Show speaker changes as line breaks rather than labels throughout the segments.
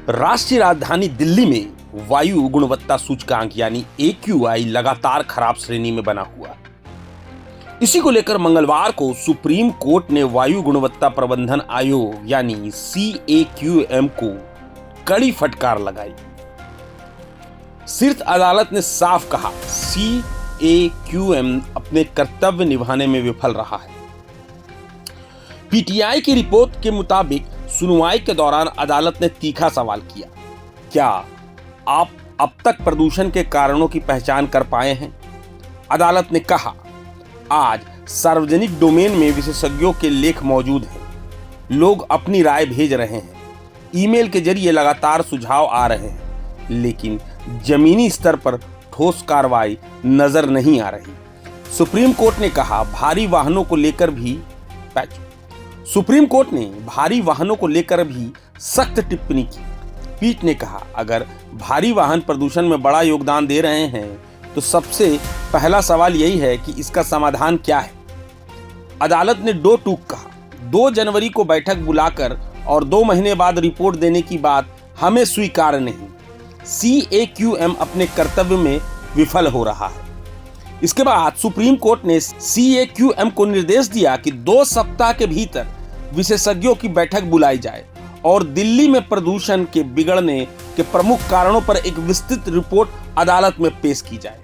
राष्ट्रीय राजधानी दिल्ली में वायु गुणवत्ता सूचकांक यानी AQI लगातार खराब श्रेणी में बना हुआ। इसी को लेकर मंगलवार को सुप्रीम कोर्ट ने वायु गुणवत्ता प्रबंधन आयोग यानी CAQM को कड़ी फटकार लगाई। शीर्ष अदालत ने साफ कहा, CAQM अपने कर्तव्य निभाने में विफल रहा है। PTI की रिपोर्ट के मुताबिक सुनवाई के दौरान अदालत ने तीखा सवाल किया, क्या आप अब तक प्रदूषण के कारणों की पहचान कर पाए हैं? अदालत ने कहा, आज सार्वजनिक डोमेन में विशेषज्ञों के लेख मौजूद हैं। लोग अपनी राय भेज रहे हैं। ईमेल के जरिए लगातार सुझाव आ रहे हैं, लेकिन जमीनी स्तर पर ठोस कार्रवाई नजर नहीं आ रही। सुप्रीम कोर्ट ने भारी वाहनों को लेकर भी सख्त टिप्पणी की। पीठ ने कहा, अगर भारी वाहन प्रदूषण में बड़ा योगदान दे रहे हैं तो सबसे पहला सवाल यही है कि इसका समाधान क्या है। अदालत ने दो टूक कहा, 2 जनवरी को बैठक बुलाकर और 2 महीने बाद रिपोर्ट देने की बात हमें स्वीकार नहीं। CAQM अपने कर्तव्य में विफल हो रहा है। इसके बाद सुप्रीम कोर्ट ने CAQM को निर्देश दिया कि 2 सप्ताह के भीतर विशेषज्ञों की बैठक बुलाई जाए और दिल्ली में प्रदूषण के बिगड़ने के प्रमुख कारणों पर एक विस्तृत रिपोर्ट अदालत में पेश की जाए।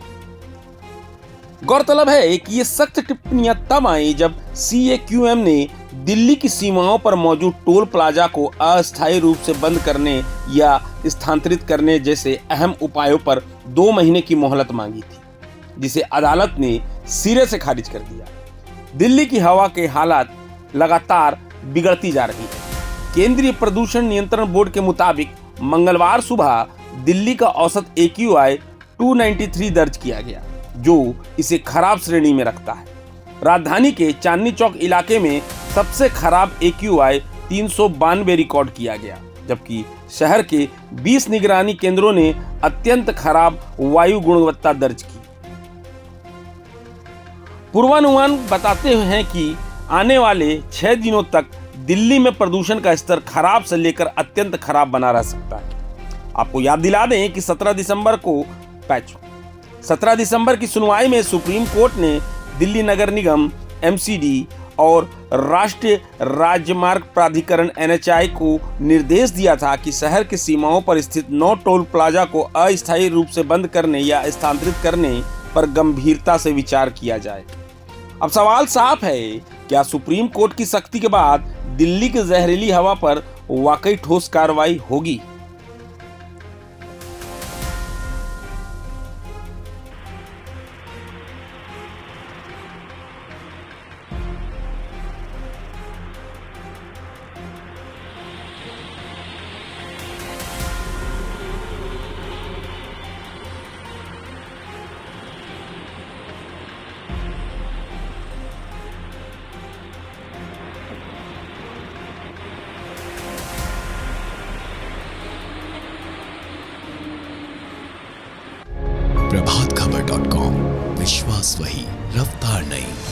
गौरतलब है कि ये सख्त टिप्पणियां तब आई जब CAQM ने दिल्ली की सीमाओं पर मौजूद टोल प्लाजा को अस्थायी रूप से बंद करने या स्थानांतरित करने जैसे अहम उपायों पर 2 महीने की मोहलत मांगी थी, जिसे अदालत ने सिरे से खारिज कर दिया। दिल्ली की हवा के हालात लगातार बिगड़ती जा रही है। केंद्रीय प्रदूषण नियंत्रण बोर्ड के मुताबिक मंगलवार सुबह दिल्ली का औसत AQI 293 दर्ज किया गया, जो इसे खराब श्रेणी में रखता है। राजधानी के चांदनी चौक इलाके में सबसे खराब AQI 392 रिकॉर्ड किया गया, जबकि शहर के 20 निगरानी केंद्रों ने अत्यंत खराब वायु गुणवत्ता दर्ज की। पूर्वानुमान बताते हैं कि आने वाले 6 दिनों तक दिल्ली में प्रदूषण का स्तर खराब से लेकर अत्यंत खराब बना रह सकता है। आपको याद दिला दें कि 17 दिसंबर की सुनवाई में सुप्रीम कोर्ट ने दिल्ली नगर निगम MCD और राष्ट्रीय राजमार्ग प्राधिकरण NHAI को निर्देश दिया था कि शहर की सीमाओं पर स्थित 9 टोल प्लाजा को अस्थायी रूप से बंद करने या स्थानांतरित करने पर गंभीरता से विचार किया जाए। अब सवाल साफ है, क्या सुप्रीम कोर्ट की सख्ती के बाद दिल्ली की जहरीली हवा पर वाकई ठोस कार्रवाई होगी?
प्रभातखबर.com, विश्वास वही, रफ्तार नहीं।